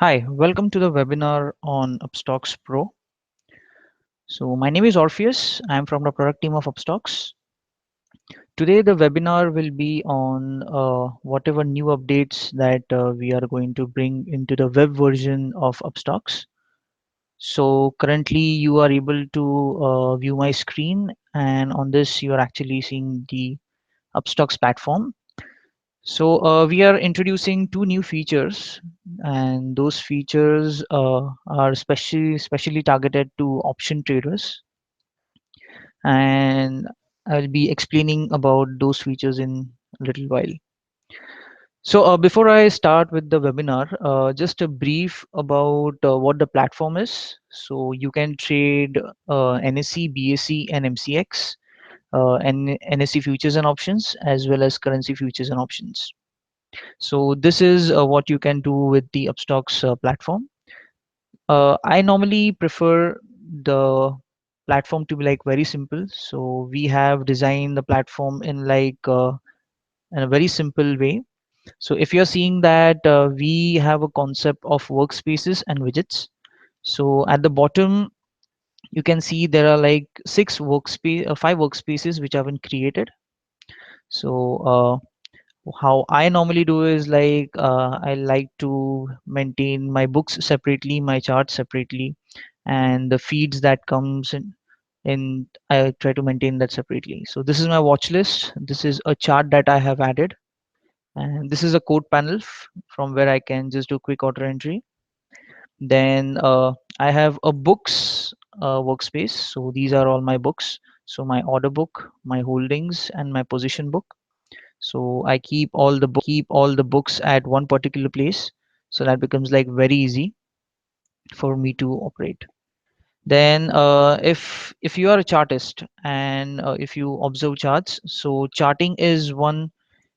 Hi, welcome to the webinar on Upstocks Pro. So my name is Orpheus. I'm from the product team of Upstocks. Today the webinar will be on whatever new updates that we are going to bring into the web version of Upstocks. So currently you are able to view my screen, and on this you are actually seeing the Upstocks platform. So we are introducing two new features, and those features are specially targeted to option traders. And I'll be explaining about those features in a little while. So before I start with the webinar, just a brief about what the platform is. So you can trade NSE, BSE, and MCX, and NSE futures and options, as well as currency futures and options. So this is what you can do with the Upstocks platform. I normally prefer the platform to be like very simple. So we have designed the platform in a very simple way. So if you're seeing that we have a concept of workspaces and widgets. So at the bottom, you can see there are like five workspaces which have been created. So how I normally do is I like to maintain my books separately, my charts separately, and the feeds that comes in I try to maintain that separately. So this is my watch list. This is a chart that I have added, and this is a code panel from where I can just do quick auto entry. Then I have a books workspace. So these are all my books. So my order book, my holdings, and my position book. So I keep all the books at one particular place, so that becomes like very easy for me to operate. Then if you are a chartist, and if you observe charts, so charting is one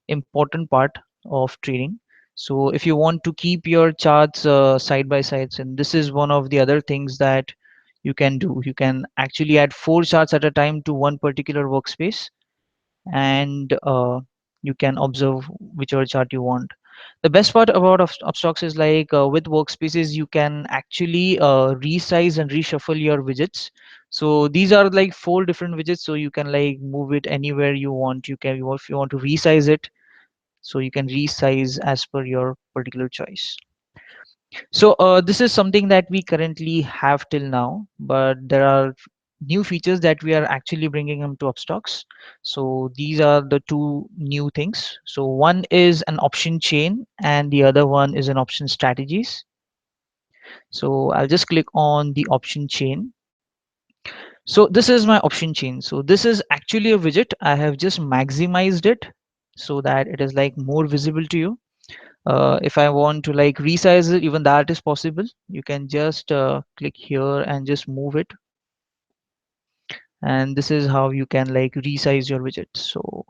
important part of trading. So if you want to keep your charts side by sides, and this is one of the other things that you can do, you can actually add four charts at a time to one particular workspace, and you can observe whichever chart you want. The best part about Upstocks is with workspaces you can actually resize and reshuffle your widgets. So these are like four different widgets, so you can like move it anywhere you want. If you want to resize it, so you can resize as per your particular choice. So this is something that we currently have till now, but there are new features that we are actually bringing them to Upstocks. So these are the two new things. So one is an option chain, and the other one is an option strategies. So I'll just click on the option chain. So this is my option chain. So this is actually a widget. I have just maximized it so that it is like more visible to you. If I want to like resize it, even that is possible. You can just click here and just move it, and this is how you can like resize your widget. So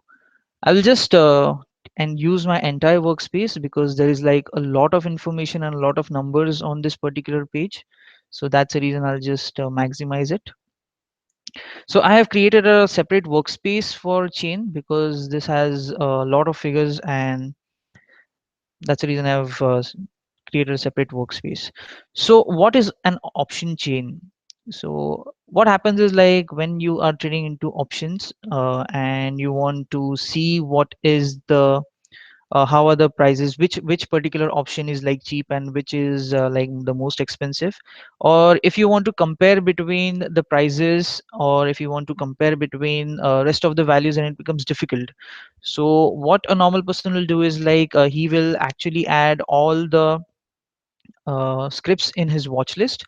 I will just and use my entire workspace, because there is like a lot of information and a lot of numbers on this particular page. So that's the reason I'll just maximize it. So I have created a separate workspace for chain, because this has a lot of figures, and that's the reason I've created a separate workspace. So what is an option chain? So what happens is like when you are trading into options, and you want to see what is the how are the prices, which particular option is like cheap and which is like the most expensive, or if you want to compare between the prices, or if you want to compare between rest of the values, and it becomes difficult. So what a normal person will do is he will actually add all the scripts in his watch list,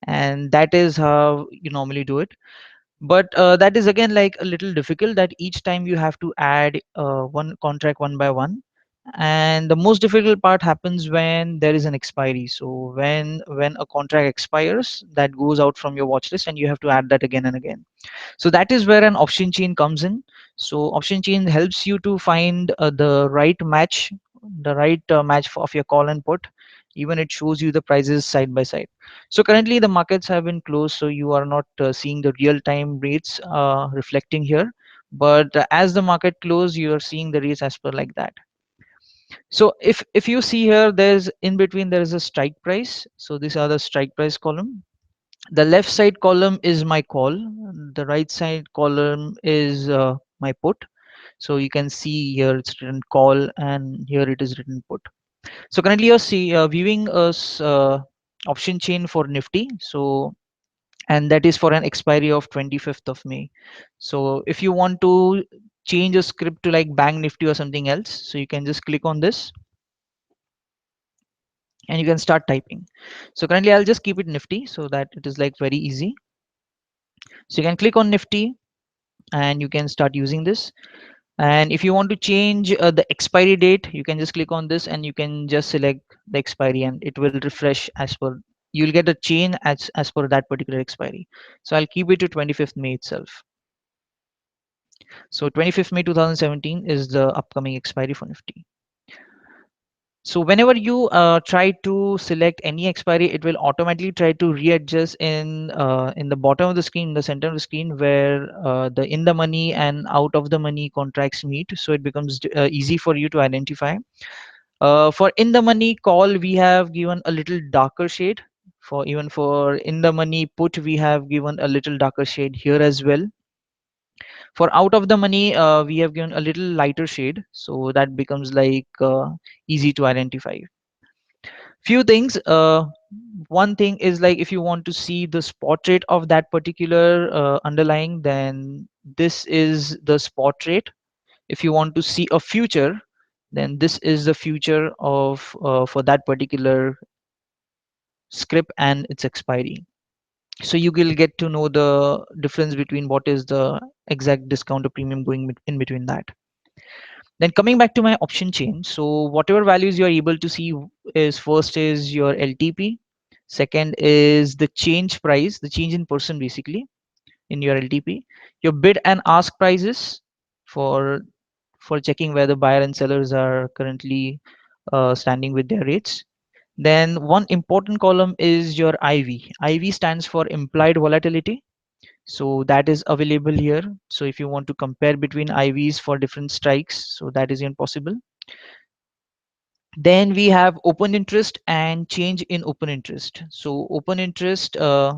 and that is how you normally do it. But that is again like a little difficult, that each time you have to add one contract one by one. And the most difficult part happens when there is an expiry. So when a contract expires, that goes out from your watch list, and you have to add that again and again. So that is where an option chain comes in. So option chain helps you to find the right match of your call and put. Even it shows you the prices side by side. So currently the markets have been closed, so you are not seeing the real time rates reflecting here. But as the market close, you are seeing the rates as per like that. So if you see here, there's in between there is a strike price. So these are the strike price column. The left side column is my call. The right side column is my put. So you can see here it's written call and here it is written put. So currently you're viewing a option chain for Nifty. So and that is for an expiry of 25th of May. So if you want to change a script to like Bank Nifty or something else, so you can just click on this and you can start typing. So currently I'll just keep it Nifty so that it is like very easy. So you can click on Nifty and you can start using this. And if you want to change the expiry date, you can just click on this and you can just select the expiry and it will refresh as per, you'll get a chain as per that particular expiry. So I'll keep it to 25th May itself. So 25th May 2017 is the upcoming expiry for Nifty. So whenever you try to select any expiry, it will automatically try to readjust in the bottom of the screen, in the center of the screen, where the in the money and out of the money contracts meet. So it becomes easy for you to identify. For in the money call, we have given a little darker shade. For even for in the money put, we have given a little darker shade here as well. For out of the money, we have given a little lighter shade, so that becomes like easy to identify. Few things. One thing is like if you want to see the spot rate of that particular underlying, then this is the spot rate. If you want to see a future, then this is the future of for that particular script and its expiry. So you will get to know the difference between what is the exact discount or premium going in between that. Then coming back to my option chain, so whatever values you are able to see is first is your LTP, second is the change price, the change in percent basically in your LTP, your bid and ask prices for checking where the buyer and sellers are currently standing with their rates. Then one important column is your IV. IV stands for implied volatility. So that is available here. So if you want to compare between IVs for different strikes, so that is impossible. Then we have open interest and change in open interest. So open interest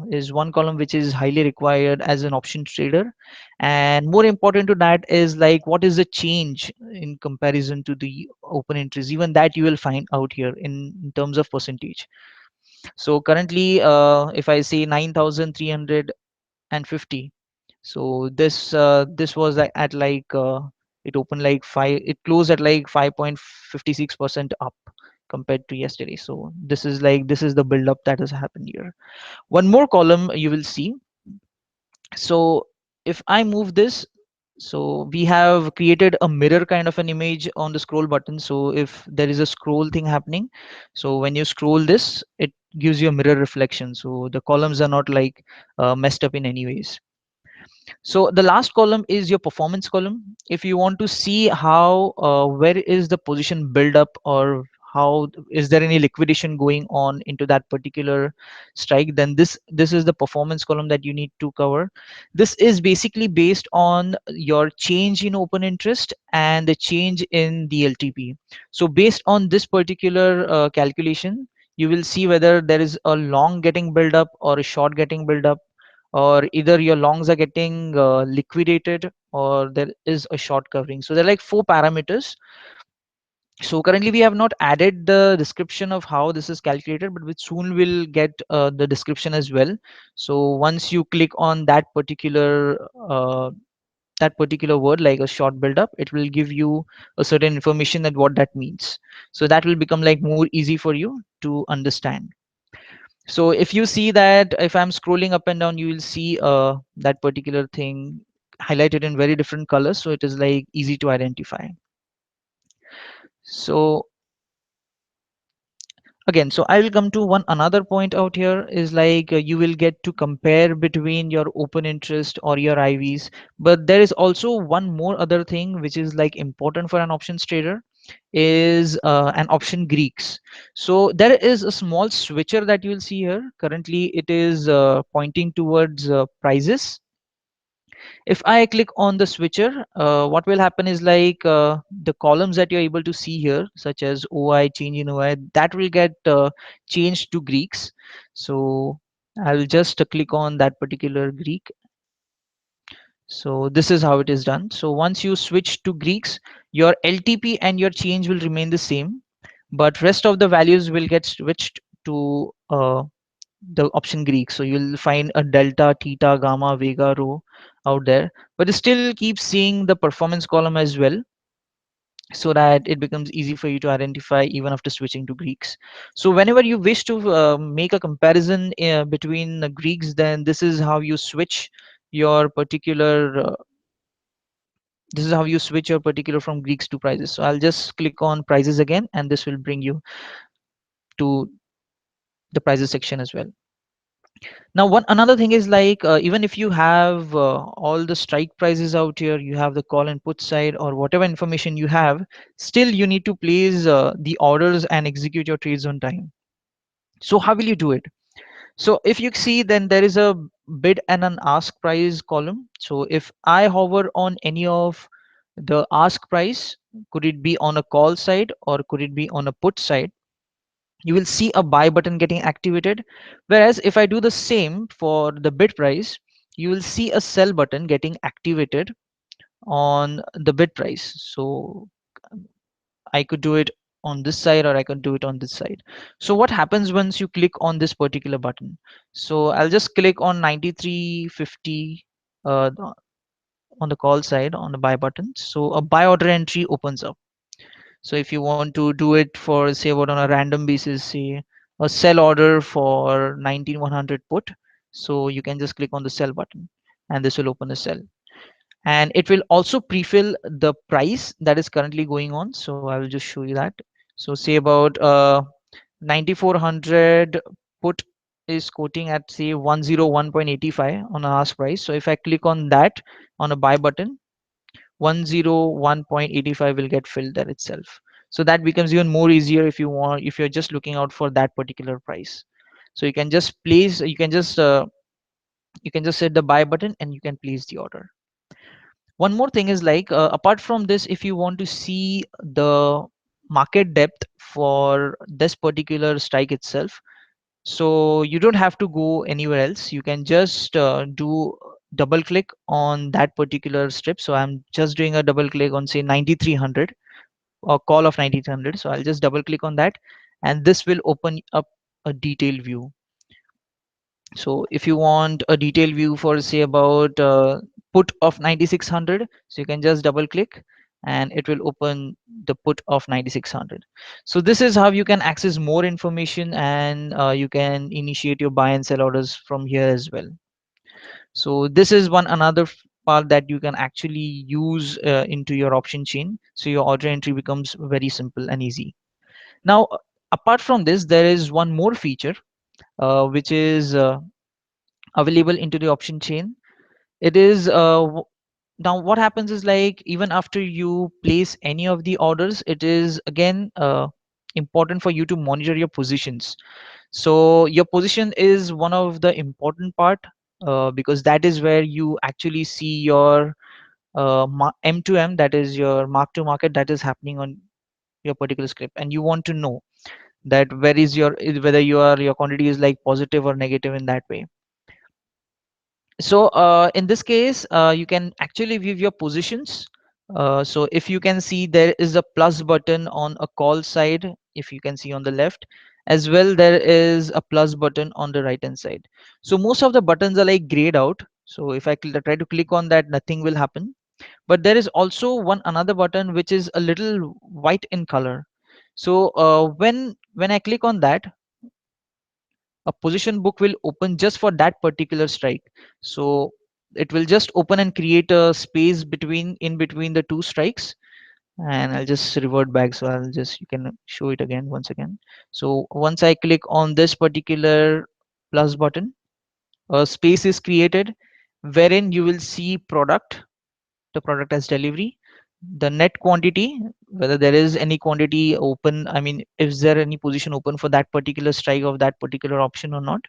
is one column which is highly required as an option trader. And more important to that is like what is the change in comparison to the open interest. Even that you will find out here in terms of percentage. So currently, if I say 9,350, so this was at like it opened like it closed at like 5.56% up compared to yesterday. So this is the build up that has happened here. One more column you will see. So if I move this, so we have created a mirror kind of an image on the scroll button. So if there is a scroll thing happening, so when you scroll this, it gives you a mirror reflection. So the columns are not like messed up in any ways. So the last column is your performance column. If you want to see how where is the position build up, or how is there any liquidation going on into that particular strike, then this is the performance column that you need to cover. This is basically based on your change in open interest and the change in the LTP. So based on this particular calculation, you will see whether there is a long getting build up or a short getting build up, or either your longs are getting liquidated or there is a short covering. So there are like four parameters. So currently we have not added the description of how this is calculated, but we soon will get the description as well. So once you click on that particular word like a short build up, it will give you a certain information that what that means. So that will become like more easy for you to understand. So if you see that if I'm scrolling up and down, you will see that particular thing highlighted in very different colors. So it is like easy to identify. So again, so I will come to one another point out here is like you will get to compare between your open interest or your IVs. But there is also one more other thing which is like important for an options trader is an option Greeks. So there is a small switcher that you will see here. Currently it is pointing towards prices. If I click on the switcher, what will happen is like the columns that you're able to see here, such as OI, change in OI, that will get changed to Greeks. So I'll just click on that particular Greek. So this is how it is done. So once you switch to Greeks, your LTP and your change will remain the same, but rest of the values will get switched to the option Greek. So you'll find a delta, theta, gamma, vega, rho out there, but it still keeps seeing the performance column as well, so that it becomes easy for you to identify even after switching to Greeks. So whenever you wish to make a comparison between the Greeks, then this is how you switch your particular from Greeks to prices. So I'll just click on prices again, and this will bring you to the prices section as well. Now, one another thing is like even if you have all the strike prices out here, you have the call and put side or whatever information you have, still you need to place the orders and execute your trades on time. So how will you do it? So if you see, then there is a bid and an ask price column. So if I hover on any of the ask price, could it be on a call side or could it be on a put side, you will see a buy button getting activated. Whereas if I do the same for the bid price, you will see a sell button getting activated on the bid price. So I could do it on this side or I could do it on this side. So what happens once you click on this particular button? So I'll just click on 93.50 on the call side on the buy button. So a buy order entry opens up. So if you want to do it for say what on a random basis, say a sell order for 19100 put, so you can just click on the sell button and this will open a sell, and it will also pre-fill the price that is currently going on. So I will just show you that. So say about 9400 put is quoting at say 101.85 on an ask price. So if I click on that on a buy button, 101.85 will get filled there itself. So that becomes even more easier if you want, if you're just looking out for that particular price. So you can just place, you can just set the buy button and you can place the order. One more thing is like apart from this, if you want to see the market depth for this particular strike itself, so you don't have to go anywhere else. You can just do double click on that particular strip. So I'm just doing a double click on say 9300 or call of 9300. So I'll just double click on that and this will open up a detailed view. So if you want a detailed view for say about put of 9600, so you can just double click and it will open the put of 9600. So this is how you can access more information, and you can initiate your buy and sell orders from here as well. So this is one another part that you can actually use into your option chain, so your order entry becomes very simple and easy. Now apart from this, there is one more feature which is available into the option chain. It is now what happens is like even after you place any of the orders, it is again important for you to monitor your positions. So your position is one of the important part, because that is where you actually see your M2M, that is your mark to market, that is happening on your particular script, and you want to know that where is your, whether your quantity is like positive or negative in that way. So in this case, you can actually view your positions. So if you can see, there is a plus button on a call side, if you can see on the left, as well there is a plus button on the right hand side. So most of the buttons are like grayed out. So if I try to click on that, nothing will happen. But there is also one another button which is a little white in color. So when I click on that, a position book will open just for that particular strike. So it will just open and create a space between, in between the two strikes. And I'll just revert back, so I'll just, you can show it again once again. So once I click on this particular plus button, a space is created wherein you will see product, the product as delivery, the net quantity, whether there is any quantity open, I mean is there any position open for that particular strike of that particular option or not,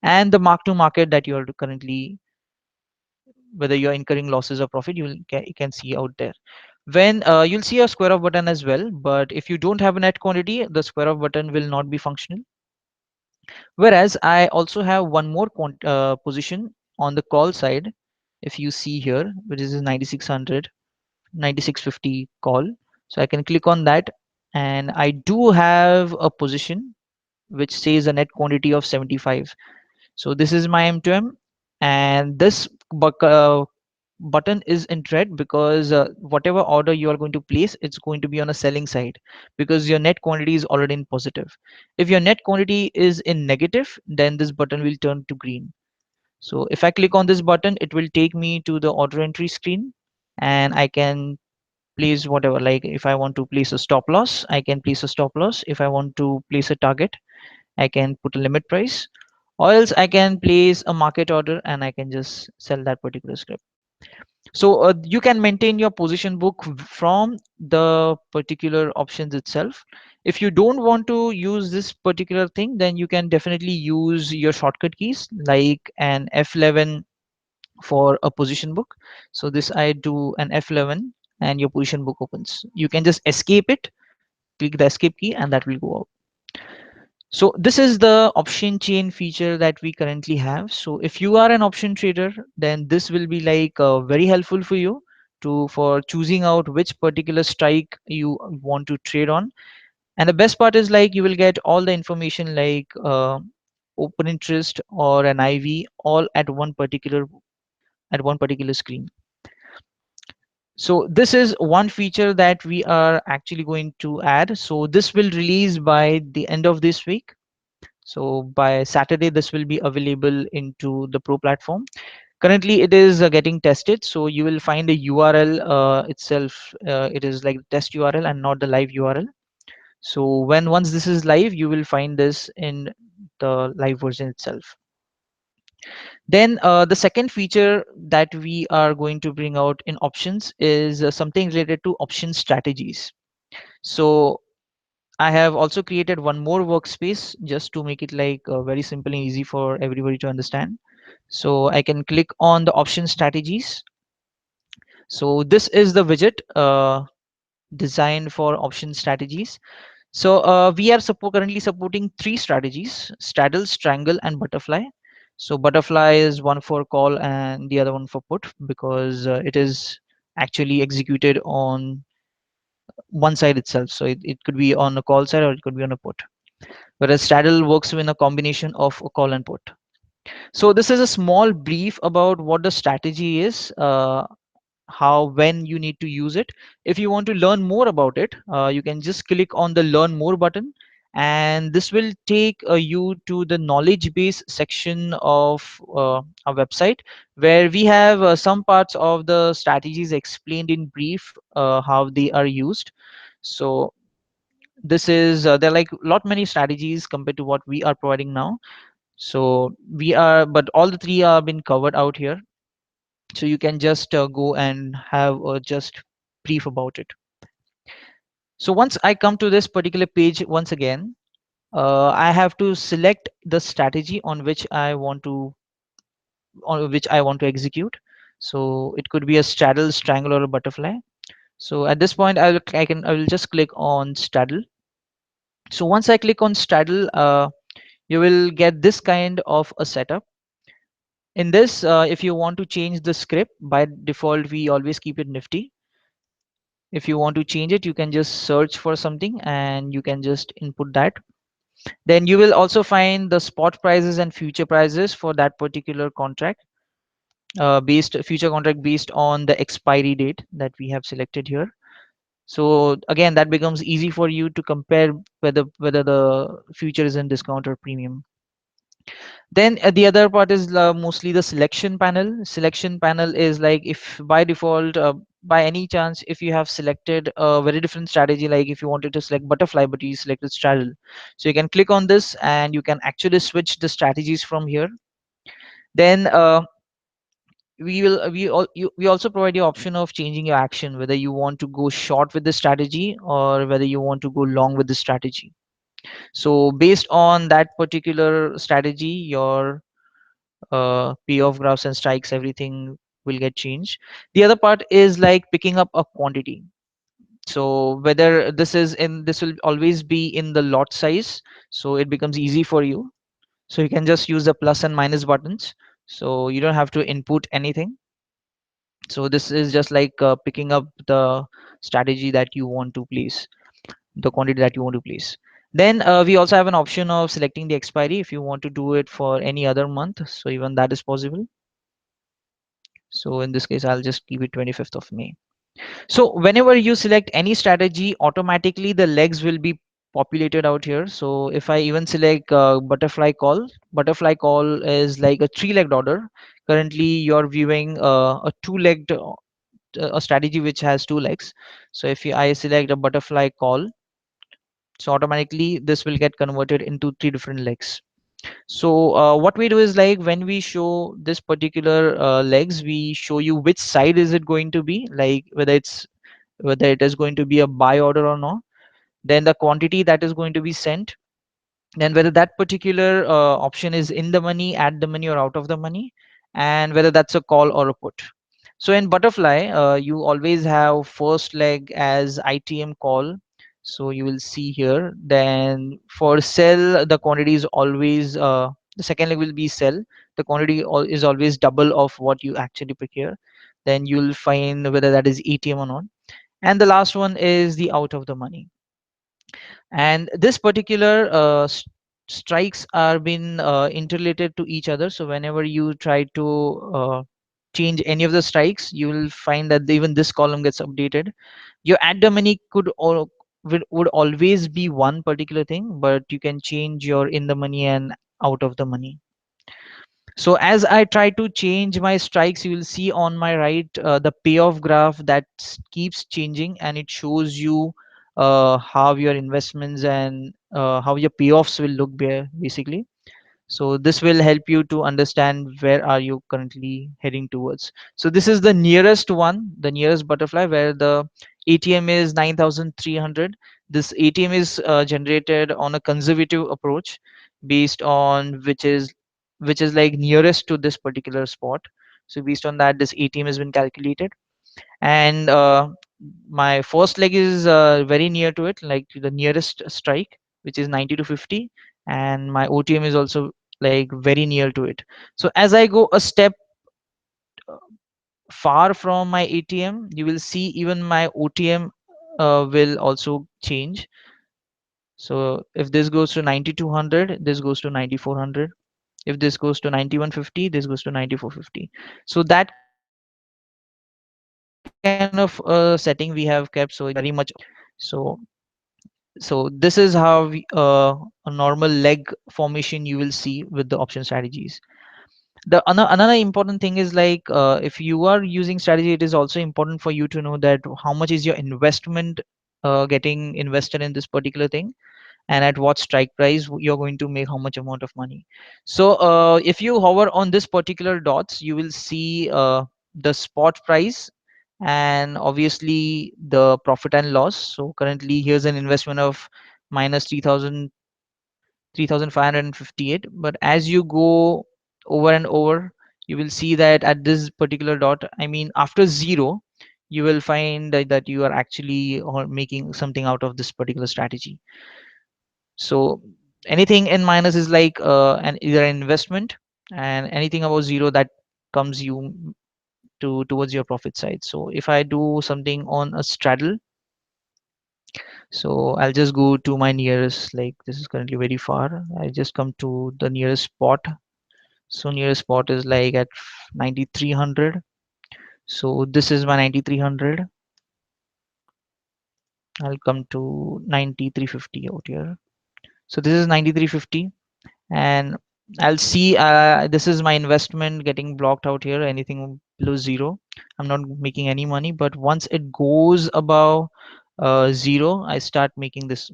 and the mark to market that you are currently whether you're incurring losses or profit, you can see out there. When you'll see a square off button as well, but if you don't have a net quantity, the square off button will not be functional. Whereas I also have one more position on the call side. If you see here, which is 9600, 9650 call. So I can click on that, and I do have a position which says a net quantity of 75. So this is my M2M, and this button is in red because whatever order you are going to place, it's going to be on a selling side, because your net quantity is already in positive. If your net quantity is in negative, then this button will turn to green. So if I click on this button, it will take me to the order entry screen, and I can place whatever. Like if I want to place a stop loss, I can place a stop loss. If I want to place a target, I can put a limit price, or else I can place a market order and I can just sell that particular script. So you can maintain your position book from the particular options itself. If you don't want to use this particular thing, then you can definitely use your shortcut keys like an F11 for a position book. So this I do an F11 and your position book opens. You can just escape it, click the escape key, and that will go out. So this is the option chain feature that we currently have. So if you are an option trader, then this will be like very helpful for you to for choosing out which particular strike you want to trade on. And the best part is like you will get all the information like open interest or an IV all at one particular screen. So this is one feature that we are actually going to add. So this will release by the end of this week. So by Saturday, this will be available into the Pro platform. Currently, it is getting tested. So you will find a URL itself. It is like test URL and not the live URL. So once this is live, you will find this in the live version itself. Then the second feature that we are going to bring out in options is something related to option strategies. So I have also created one more workspace just to make it like very simple and easy for everybody to understand. So I can click on the option strategies. So this is the widget designed for option strategies. So we are currently supporting three strategies: straddle, strangle, and butterfly. So butterfly is one for call and the other one for put, because it is actually executed on one side itself. So it could be on a call side or it could be on a put. Whereas straddle works in a combination of a call and put. So this is a small brief about what the strategy is, how when you need to use it. If you want to learn more about it, you can just click on the learn more button, and this will take you to the knowledge base section of our website, where we have some parts of the strategies explained in brief, how they are used. So this is there are like a lot many strategies compared to what we are providing now. So we are, but all the three are been covered out here. So you can just go and have just brief about it. So once I come to this particular page once again, I have to select the strategy on which I want to execute. So it could be a straddle, strangle, or a butterfly. So at this point, I will just click on straddle. So once I click on straddle, you will get this kind of a setup. In this, if you want to change the script, by default we always keep it nifty. If you want to change it, you can just search for something and you can just input that. Then you will also find the spot prices and future prices for that particular contract, based future contract based on the expiry date that we have selected here. So again, that becomes easy for you to compare whether the future is in discount or premium. Then the other part is mostly the selection panel. Selection panel is like, if by default, by any chance, if you have selected a very different strategy, like if you wanted to select butterfly but you selected straddle, so you can click on this and you can actually switch the strategies from here. Then we also provide the option of changing your action, whether you want to go short with the strategy or whether you want to go long with the strategy. So based on that particular strategy, your payoff graphs and strikes, everything will get changed. The other part is like picking up a quantity. So whether this will always be in the lot size, so it becomes easy for you. So you can just use the plus and minus buttons, so you don't have to input anything. So this is just like picking up the strategy that you want to place, the quantity that you want to place. Then we also have an option of selecting the expiry if you want to do it for any other month, so even that is possible. So in this case, I'll just keep it 25th of May. So whenever you select any strategy, automatically the legs will be populated out here. So if I even select butterfly call is like a three-legged order. Currently, you're viewing a two-legged a strategy which has two legs. So if I select a butterfly call, so automatically this will get converted into three different legs. So what we do is like when we show this particular legs, we show you which side is it going to be, like whether it is going to be a buy order or not, then the quantity that is going to be sent, then whether that particular option is in the money, at the money, or out of the money, and whether that's a call or a put. So in butterfly, you always have first leg as ITM call. So you will see here. Then for sell, the quantity is always the second leg will be sell. The quantity is always double of what you actually procure. Then you'll find whether that is ATM or not. And the last one is the out of the money. And this particular strikes are been interrelated to each other. So whenever you try to change any of the strikes, you will find that even this column gets updated. Your add the money would always be one particular thing, but you can change your in the money and out of the money. So as I try to change my strikes, you will see on my right the payoff graph that keeps changing, and it shows you how your investments and how your payoffs will look basically. So this will help you to understand where are you currently heading towards. So this is the nearest one, the nearest butterfly, where the ATM is 9300. This ATM is generated on a conservative approach based on which is like nearest to this particular spot. So based on that, this ATM has been calculated. And my first leg is very near to it, like to the nearest strike, which is 90 to 50. And my OTM is also like very near to it. So as I go a step far from my ATM, you will see even my OTM will also change. So if this goes to 9200, this goes to 9400. If this goes to 9150, this goes to 9450. So that kind of setting we have kept, so it is very much so so this is how a normal leg formation you will see with the option strategies. Another important thing is like if you are using strategy, it is also important for you to know that how much is your investment getting invested in this particular thing, and at what strike price you're going to make how much amount of money. So if you hover on this particular dots, you will see the spot price and obviously the profit and loss. So currently here's an investment of minus 3558, but as you go over and over, you will see that at this particular dot, I mean after zero, you will find that you are actually making something out of this particular strategy. So anything in minus is like an either an investment, and anything above zero, that comes you to towards your profit side. So if I do something on a straddle, so I'll just go to my nearest, like this is currently very far, I just come to the nearest spot. So nearest spot is like at 9300. So this is my 9300. I'll come to 9350 out here. So this is 9350, and I'll see this is my investment getting blocked out here. Anything below zero, I'm not making any money. But once it goes above zero, I start making this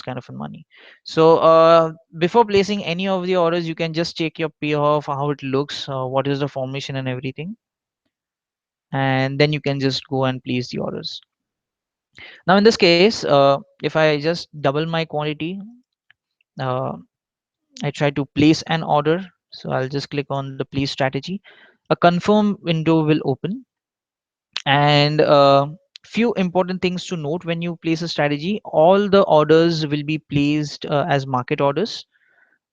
kind of a money. So before placing any of the orders, you can just check your payoff, how it looks, what is the formation and everything, and then you can just go and place the orders. Now in this case, if I just double my quantity, uh, I try to place an order. So I'll just click on the place strategy. a confirm window will open. And few important things to note: when you place a strategy, all the orders will be placed as market orders.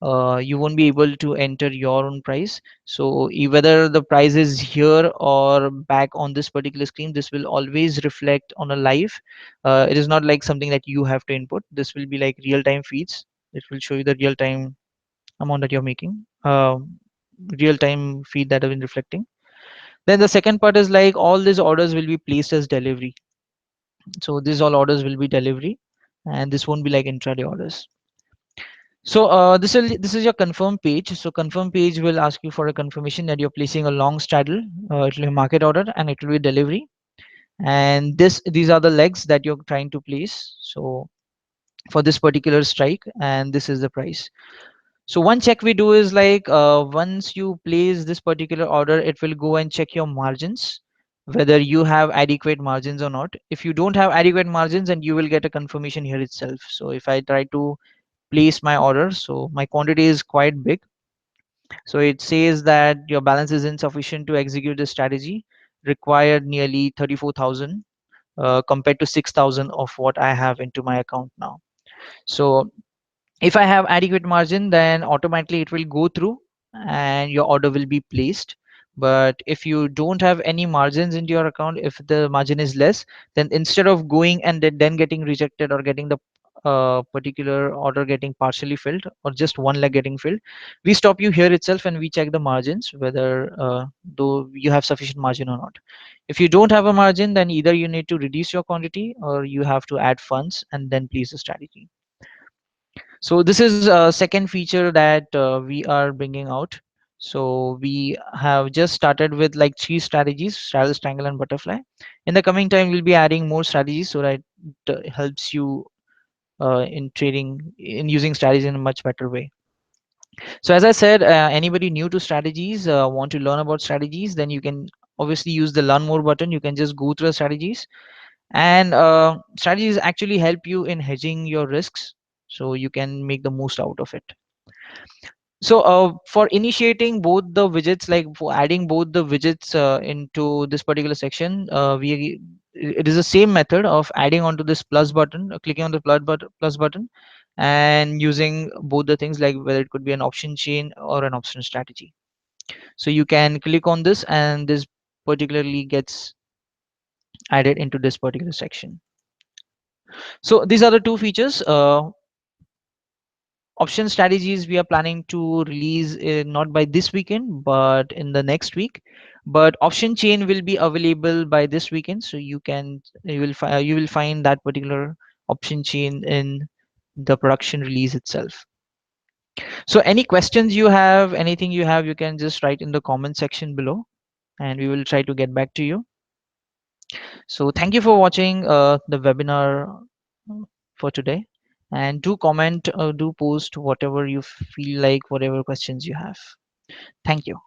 You won't be able to enter your own price. So whether the price is here or back on this particular screen, this will always reflect on a live. It is not like something that you have to input. This will be like real time feeds. It will show you the real time amount that you're making, real time feed that have been reflecting. Then the second part is like all these orders will be placed as delivery. So these all orders will be delivery, and this won't be like intraday orders. So this is your confirm page. So confirm page will ask you for a confirmation that you're placing a long straddle. It will be market order and it will be delivery. And these are the legs that you're trying to place. So for this particular strike, and this is the price. So one check we do is like once you place this particular order, it will go and check your margins, whether you have adequate margins or not. If you don't have adequate margins, then you will get a confirmation here itself. So if I try to place my order, so my quantity is quite big, so it says that your balance is insufficient to execute the strategy, required nearly 34,000 compared to 6,000 of what I have into my account now. So if I have adequate margin, then automatically it will go through and your order will be placed. But if you don't have any margins into your account, if the margin is less, then instead of going and then getting rejected or getting the particular order getting partially filled or just one leg getting filled, we stop you here itself and we check the margins whether though you have sufficient margin or not. If you don't have a margin, then either you need to reduce your quantity or you have to add funds and then place the strategy. So this is a second feature that we are bringing out. So we have just started with like three strategies: straddle, triangle, and butterfly. In the coming time, we'll be adding more strategies so that it helps you in trading, in using strategies in a much better way. So as I said, anybody new to strategies, want to learn about strategies, then you can obviously use the learn more button. You can just go through the strategies, and strategies actually help you in hedging your risks, so you can make the most out of it. So for initiating both the widgets, like for adding both the widgets into this particular section, it is the same method of adding onto this plus button, clicking on the plus button, and using both the things, like whether it could be an option chain or an option strategy. So you can click on this and this particularly gets added into this particular section. So these are the two features. Option strategies we are planning to release not by this weekend but in the next week, but option chain will be available by this weekend, so you will find that particular option chain in the production release itself. So any questions you have, anything you have, you can just write in the comment section below and we will try to get back to you. So thank you for watching the webinar for today, and do comment, do post whatever you feel like, whatever questions you have. Thank you.